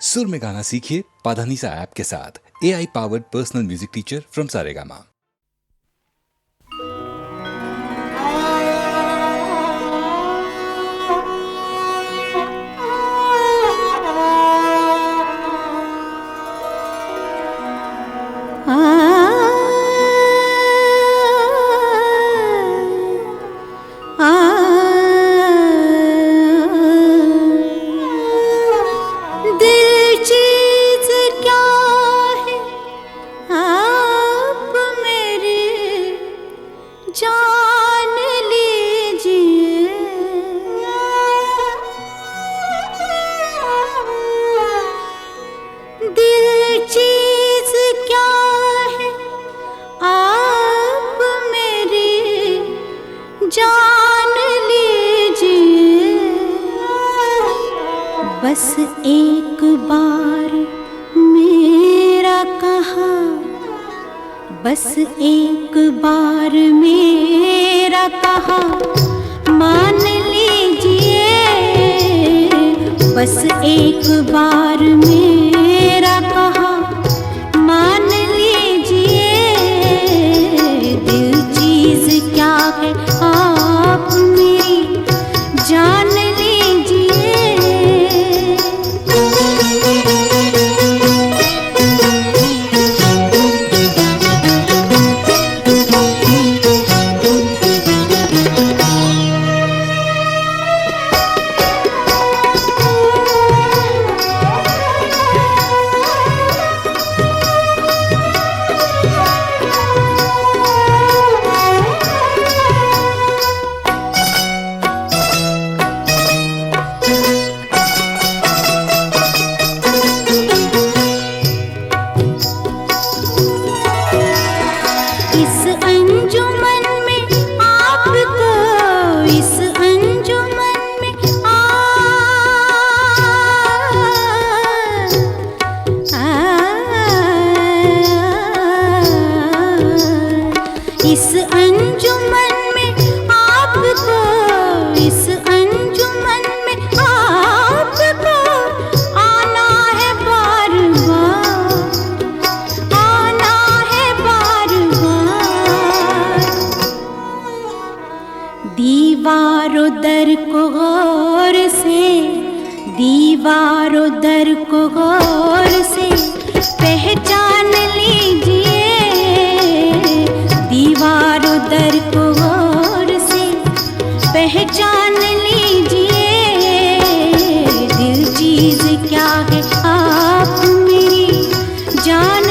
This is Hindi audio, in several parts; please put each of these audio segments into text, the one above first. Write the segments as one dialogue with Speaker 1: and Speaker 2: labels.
Speaker 1: सुर में गाना सीखिए पाधानीसा ऐप के साथ। AI powered personal music teacher from Saregama.
Speaker 2: बस एक बार मेरा कहा, बस एक बार मेरा कहा मान लीजिए, बस एक बार मेरा कहा मान लीजिए। दिल चीज क्या है आप मेरी जान दर को गौर से, दीवारों दर को गौर से पहचान लीजिए, दीवारों दर को गौर से पहचान लीजिए। दिल चीज क्या है आप मेरी जान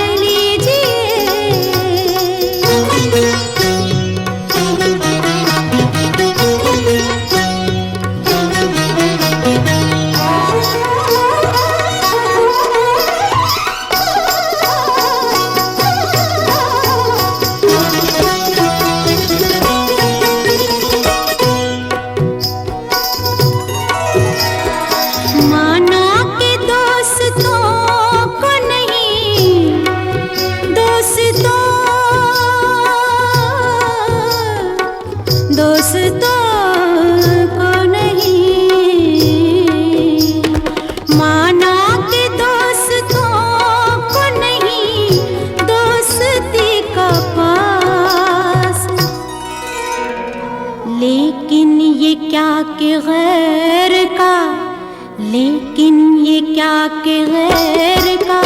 Speaker 2: के गैर का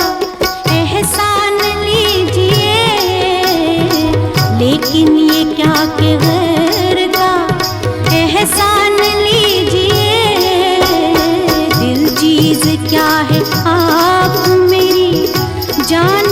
Speaker 2: एहसान लीजिए, लेकिन ये क्या के गैर का एहसान लीजिए। दिल चीज क्या है आप मेरी जान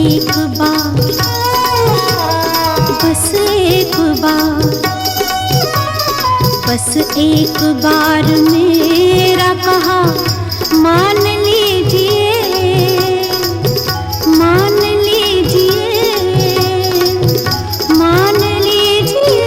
Speaker 2: एक बार, बस एक बार, बस एक बार मेरा कहा मान लीजिए, मान लीजिए, मान लीजिए।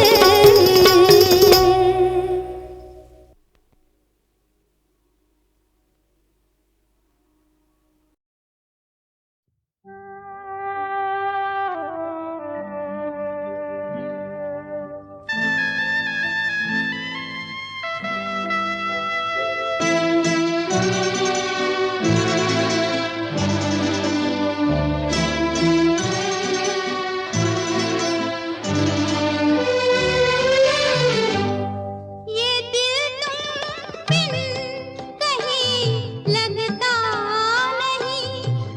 Speaker 2: ये दिल तुम बिन कहीं लगता नहीं,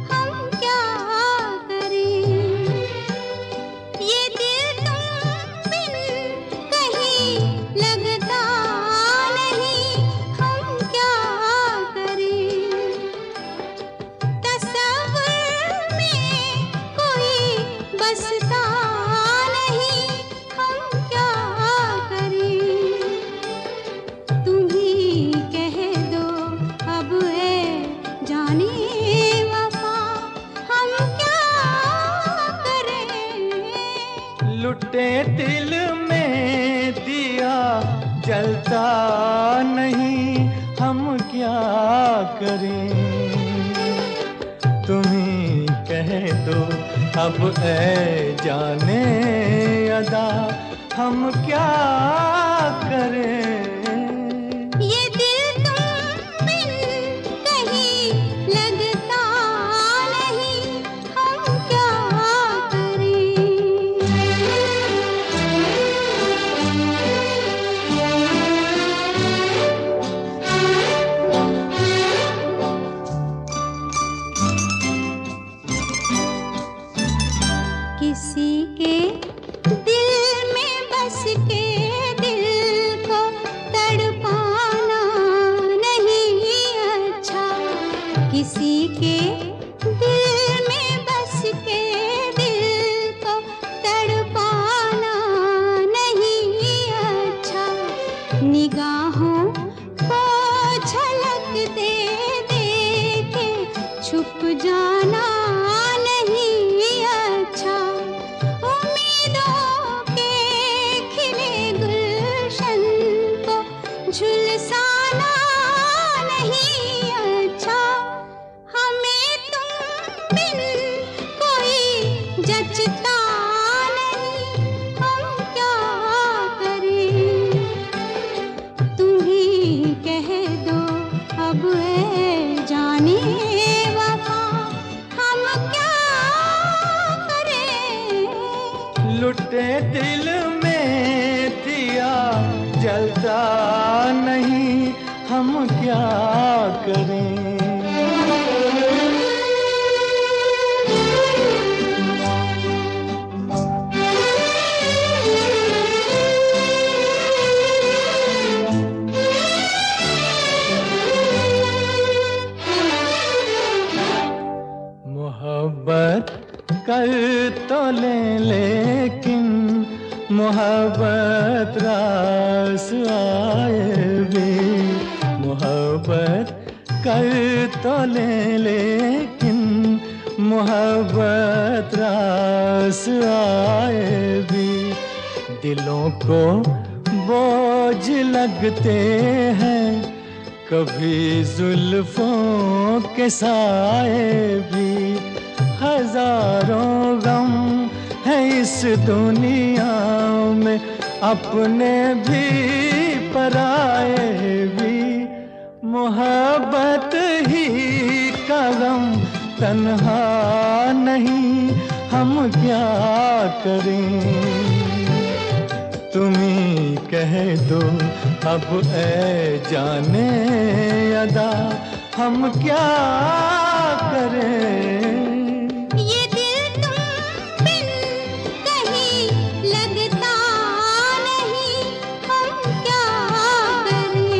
Speaker 2: हम क्या करें। ये दिल तुम बिन कहीं लगता नहीं, हम क्या करें। तसव्वुर में कोई बसता नहीं, हम क्या करें। तुम ही कह दो अब है जाने वफा, हम क्या करें।
Speaker 3: लुटे दिल में दिया जलता नहीं, हम क्या करें। तुम्ही कह दो अब ऐ जाने अदा, हम क्या करें।
Speaker 2: ये दिल तुम बिन कहीं लगता नहीं, हम क्या करें। किसी के दिल में बस के दिल को तड़पाना नहीं अच्छा। किसी के दिल में बस के दिल को तड़पाना नहीं अच्छा। निगाहों को झलक दे दे के छुप जाना नहीं अच्छा। उम्मीदों के खिले गुलशन को झुलसाना नहीं अच्छा। हमें तुम बिन कोई जचता नहीं, हम क्या करें। तुम ही कह दो अब है जाने वफा, हम क्या करें।
Speaker 3: लुटे दिल में दिया जलता नहीं, हम क्या करें। मोहब्बत कर तो लेकिन मोहब्बत रास आए भी। मोहब्बत कर तो लेकिन मोहब्बत रास आए भी। दिलों को बोझ लगते हैं कभी जुल्फों के साए भी। हजारों गम है इस दुनिया में, अपने भी पराए भी। मोहब्बत ही का गम तन्हा नहीं, हम क्या करें। तुम्ही कह दो अब ऐ जाने अदा, हम क्या करें।
Speaker 2: ये दिल तुम बिन कहीं लगता नहीं, हम क्या करें।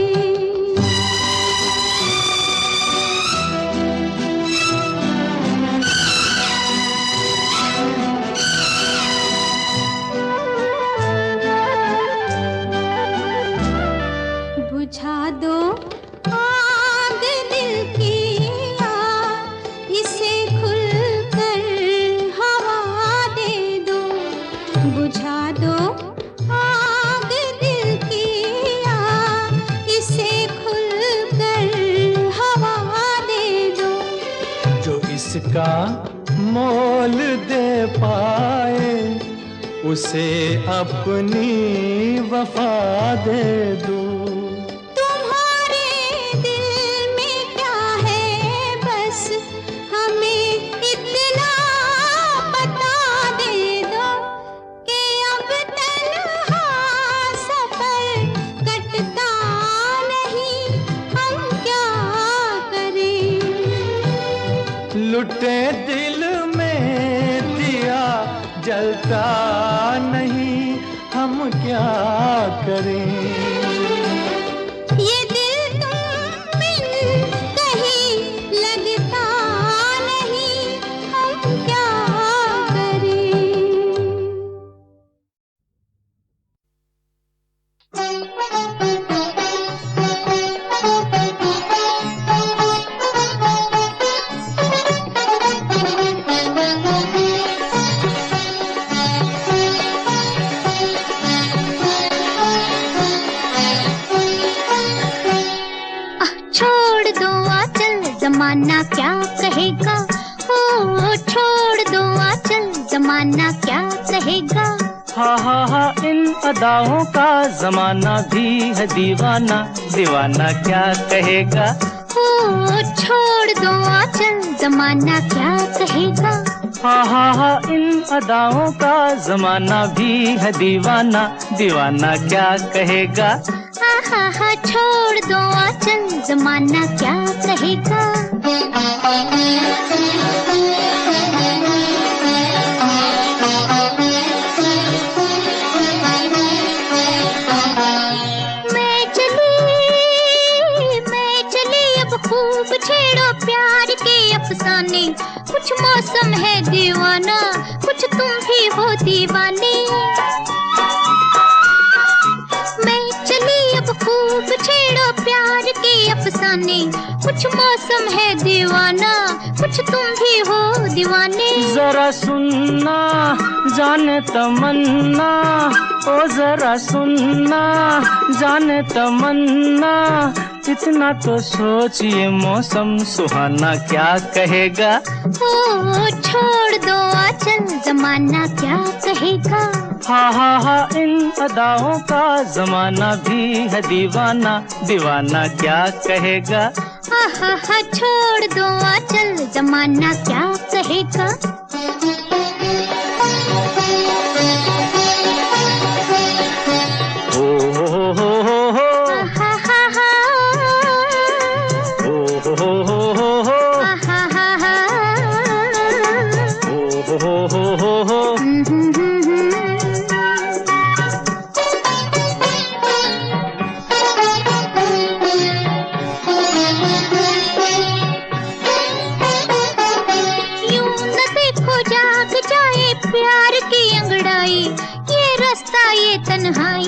Speaker 3: जिसका मोल दे पाए उसे अपनी वफा दे दूं।
Speaker 2: तुम्हारे दिल में क्या है बस हमें इतना बता दे दो कि अब तन्हा सफर कटता नहीं, हम क्या करें।
Speaker 3: लुटे दिल में दिया जलता नहीं, हम क्या करें।
Speaker 2: ये दिल तुम बिन कहीं लगता नहीं, हम क्या छोड़ दो आंचल जमाना क्या कहेगा, ओ छोड़ दो आंचल जमाना क्या कहेगा।
Speaker 3: हा इन अदाओं का जमाना भी है दीवाना, दीवाना क्या कहेगा।
Speaker 2: ओ छोड़ दो आंचल जमाना क्या कहेगा।
Speaker 3: हा इन अदाओं का जमाना भी है दीवाना, दीवाना क्या कहेगा।
Speaker 2: हा छोड़ दो आंचल जमाना क्या कहेगा। मैं चली अब खूब छेड़ो प्यार के अफसाने, कुछ मौसम है दीवाना, कुछ तुम भी हो दीवाने। मैं चली अब खूब छेड़ो प्यार के अफसाने, कुछ मौसम है दीवाना, कुछ तुम भी हो दीवाने।
Speaker 3: जरा सुनना जाने तमन्ना, ओ जरा सुनना जाने तमन्ना, इतना तो सोचिए मौसम सुहाना क्या कहेगा।
Speaker 2: ओ छोड़ दो आंचल जमाना क्या कहेगा।
Speaker 3: हा इन अदाओं का जमाना भी है दीवाना, दीवाना क्या कहेगा।
Speaker 2: हा छोड़ दो आंचल जमाना क्या कहेगा। प्यार की अंगड़ाई, ये रास्ता ये तन्हाई,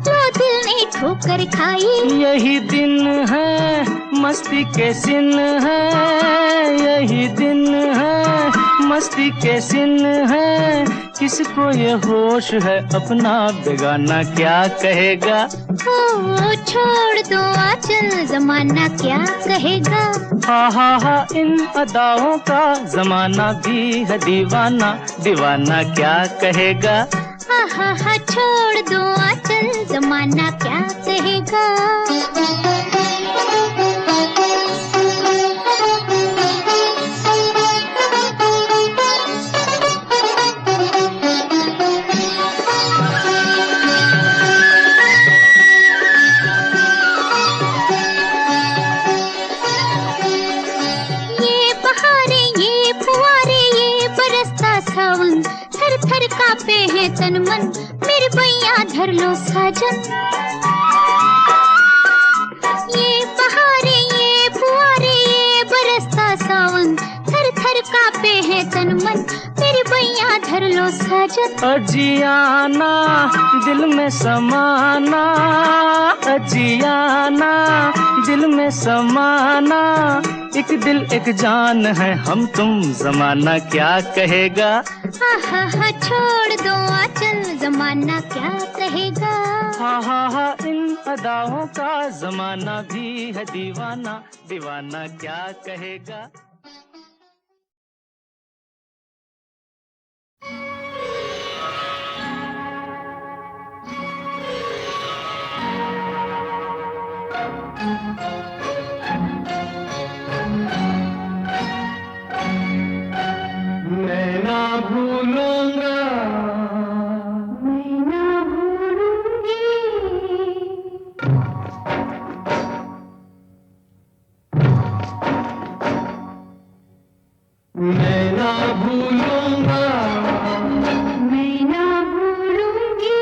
Speaker 2: लो दिल ने ठोकर खाई।
Speaker 3: यही दिन है मस्ती के सिन है, यही दिन है मस्ती के सिन है, किसको ये होश है अपना बेगाना क्या कहेगा।
Speaker 2: ओ छोड़ दो आंचल जमाना क्या कहेगा।
Speaker 3: हा इन अदाओं का जमाना भी है दीवाना, दीवाना क्या कहेगा।
Speaker 2: हा छोड़ दो आंचल जमाना क्या कहेगा। थर थर कांपे हैं तन मन, मेरे बैया धर लो साजन। ये बहारे ये फुआरे ये बरसता सावन, थर थर कांपे हैं तन मन, मेरे बैया धर लो साजन।
Speaker 3: अजियाना दिल में समाना, अजियाना दिल में समाना, एक दिल एक जान है हम तुम जमाना क्या कहेगा।
Speaker 2: हा छोड़ दो आंचल जमाना क्या कहेगा।
Speaker 3: हा इन अदाओं का जमाना भी है दीवाना, दीवाना क्या कहेगा। मैं ना भूलूंगा,
Speaker 2: मैं ना भूलूंगी,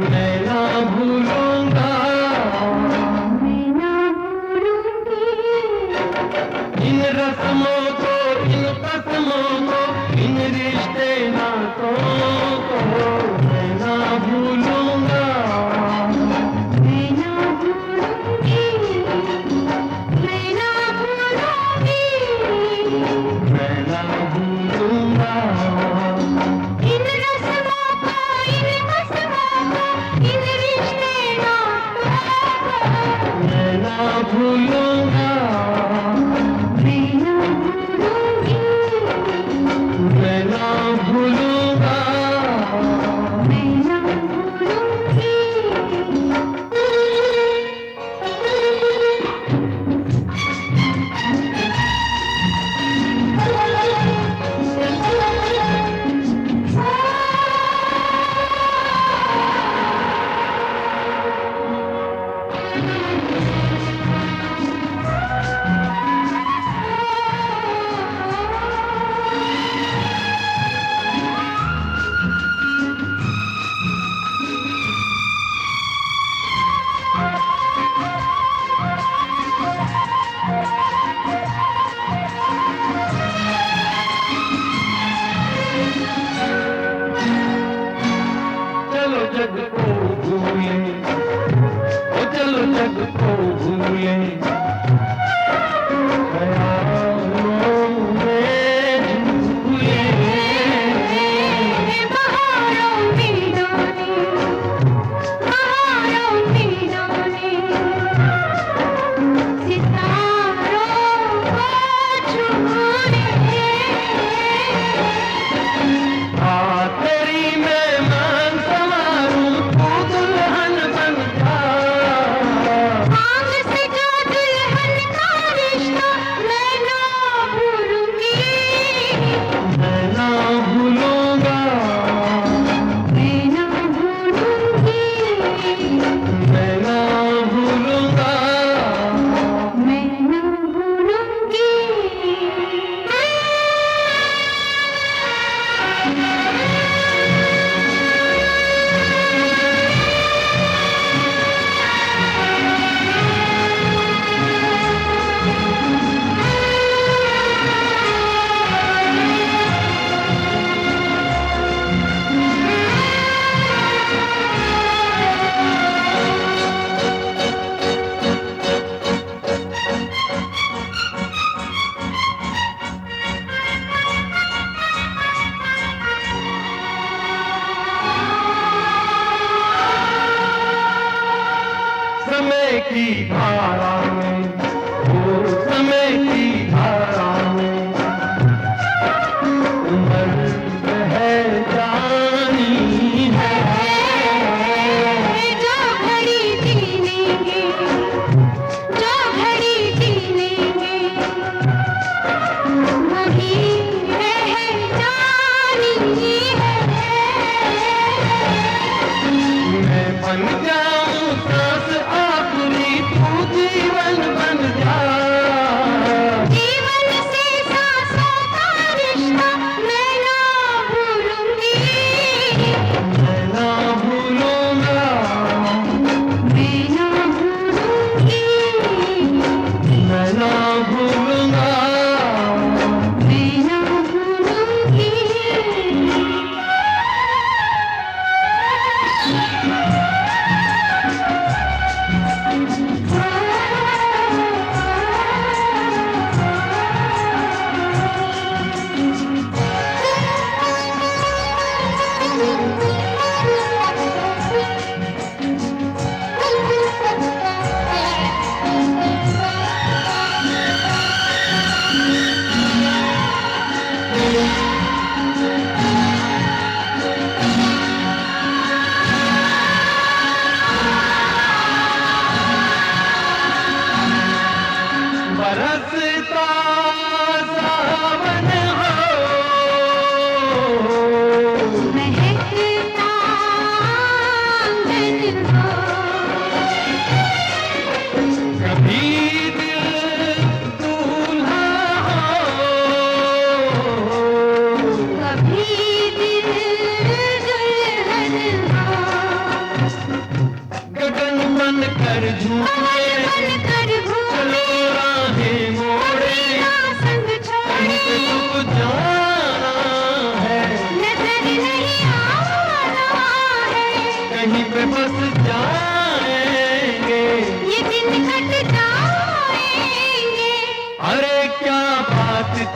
Speaker 3: मैं ना भूलूंगा,
Speaker 2: मैं ना भूलूंगी।
Speaker 3: इन रस्मों को, इन कसमों को, इन रिश्ते नातों को मैं ना भूलूंगा,
Speaker 2: मैं ना भूलूंगी, मैं ना भूलूंगी।
Speaker 3: मैं ना भूलूंगा,
Speaker 2: इन रस्मों को, इन कसमों को, इन रिश्ते नातों को
Speaker 3: मैं ना भूलूंगा,
Speaker 2: मैं ना भूलूंगी।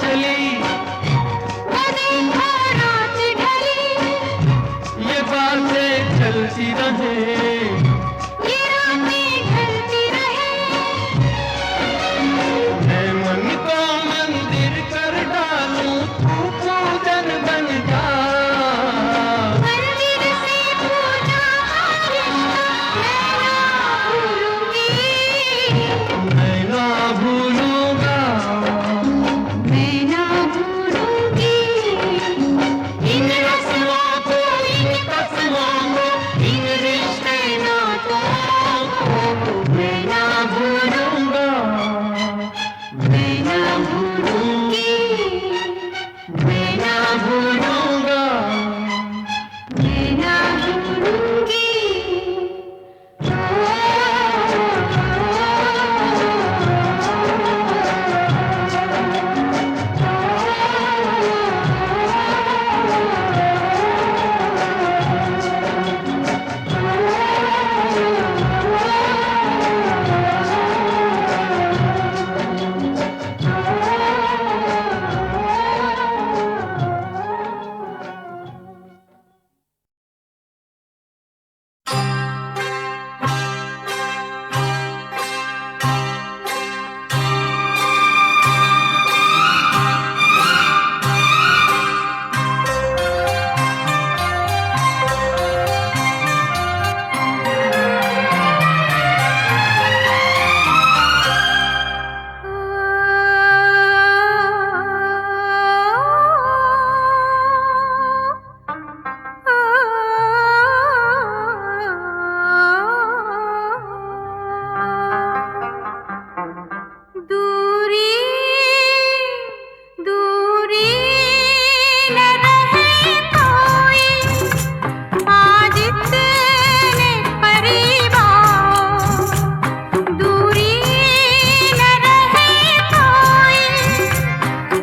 Speaker 3: चली,
Speaker 2: रात ढली,
Speaker 3: ये बातें चलती रहे,
Speaker 2: ये रातें ढलती रहे।
Speaker 3: मैं मन को मंदिर कर डालूं, तू पूजन बन जा।
Speaker 2: मंदिर से पूजा मैं ना भूलूंगी,
Speaker 3: मैं ना भूलूंगा
Speaker 2: मैं ना भूलूंगी।
Speaker 3: इन रस्मों को, इन कसमों को, इन रिश्ते नातों को मैं ना भूलूंगा,
Speaker 2: मैं ना भूलूंगी,
Speaker 3: मैं ना भूलूंगा।
Speaker 2: मैं ना भूलूंगी। दूरी दूरी न रहे कोई, आज इतने करीब आओ। दूरी न रहे कोई,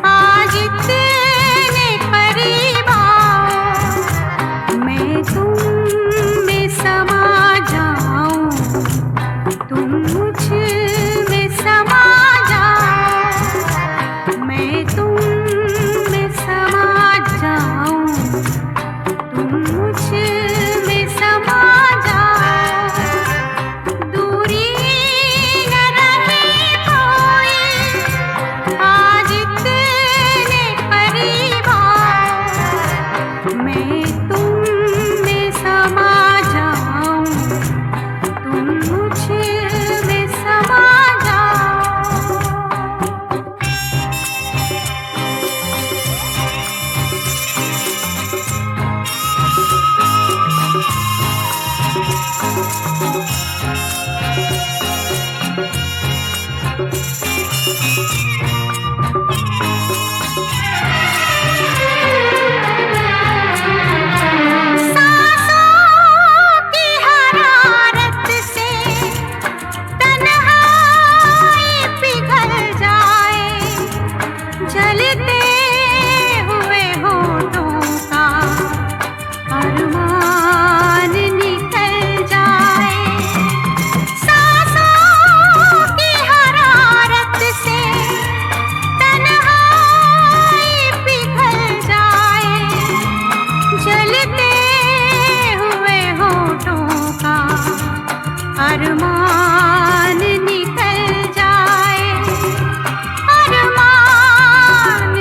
Speaker 2: आज इतने करीब आओ। मैं तुम में समा जाऊं, तुम मुझ में समा जाओ। मैं तुम में समा जाऊं, तुम मुझ में समा जाओ। दूरी न रहे कोई, आज इतने करीब आओ। मैं तुम में समा जाऊं, तुम मुझ में समा जाओ। सांसों की हरारत से तन्हाई पिघल जाए, जलते हुए होठों का अरमान निकल जाए। सांसों की हरारत से तन्हाई पिघल जाए, जलते हुए होठों का अरमान निकल जाए, अरमान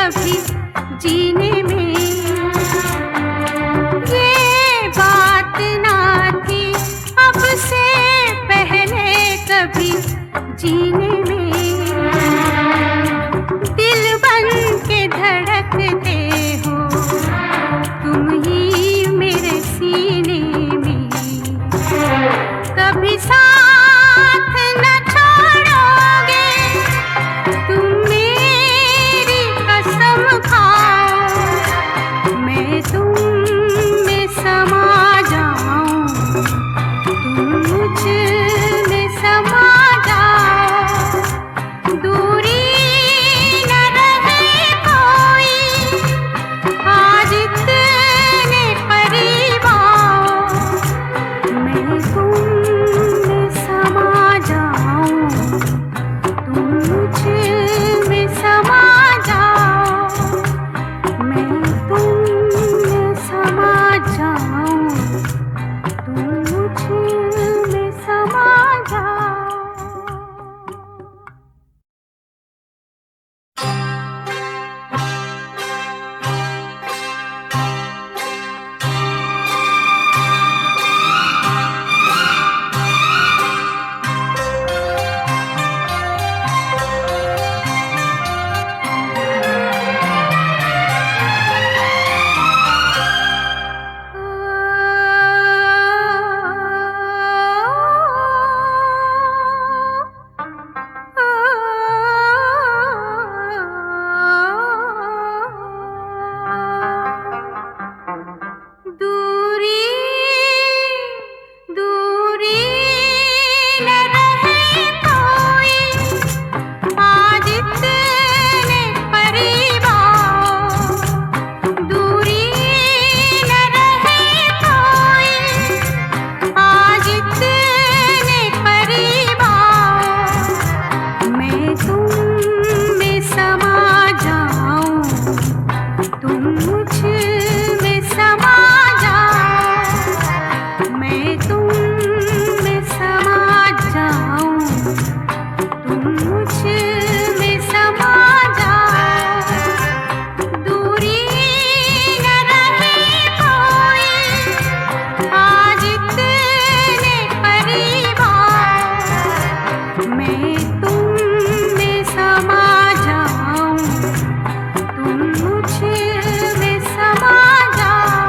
Speaker 4: कभी जीने में। ये बात ना थी अब से पहले कभी जीने में। दिल बन के धड़कते हो तुम ही मेरे सीने में। कभी साथ न छोड़ोगे तुम मेरी कसम खाओ। मैं तुम में समा जाऊं तुम मुझ में समा जाओ। दूरी न रहे कोई आज इतने करीब आओ। मैं तुम में समा जाऊं तुम मुझ में समा जाओ। मैं तुम में समा जाऊं तुम मुझ में समा जाओ। दूरी दूरी न रहे कोई आज इतने करीब आओ। दूरी न रहे कोई आज इतने करीब आओ। मैं तुम में समा जाऊं तुम मुझ में समा जाओ। मैं तुम में समा जाऊं तुम मुझ में समा जाओ। दूरी न रहे कोई आज इतने करीब आओ। मैं तुम में समा जाऊं तुम मुझ में समा जाओ।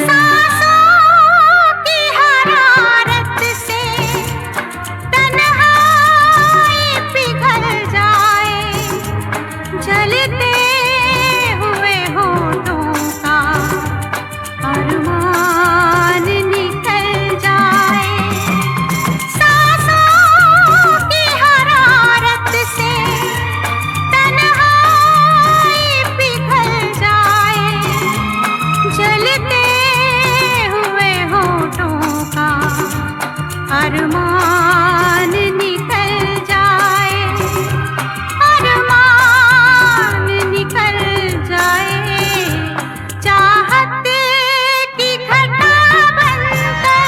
Speaker 4: सांसों की हरारत से तन्हाई पिघल जाए। जलते हुए होठों का अरमान निकल जाए। सांसों की हरारत से तन्हाई पिघल जाए। जलते हुए होठों का अरमान निकल जाए। अरमान निकल जाए। चाहत की घटा बनकर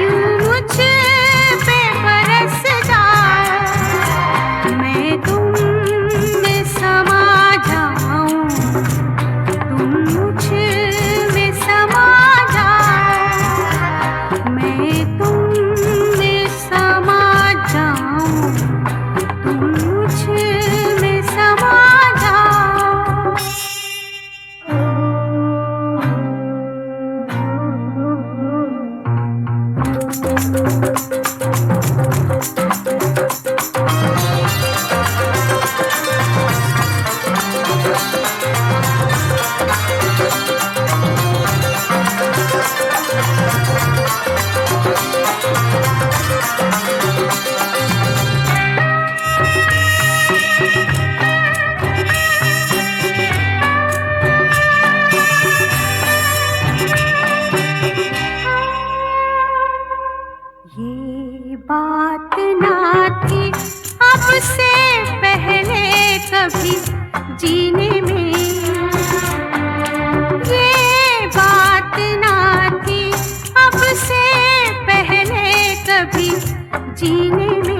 Speaker 4: यूं मुझ पे बरस जाओ। मैं तुम में समा जाऊं तुम मुझ में समा जाओ। मैं तुम में समा जाऊं तुम मुझ में समा जाओ। बात ना थी अब से पहले कभी जीने में, ये बात ना थी अब से पहले कभी जीने में।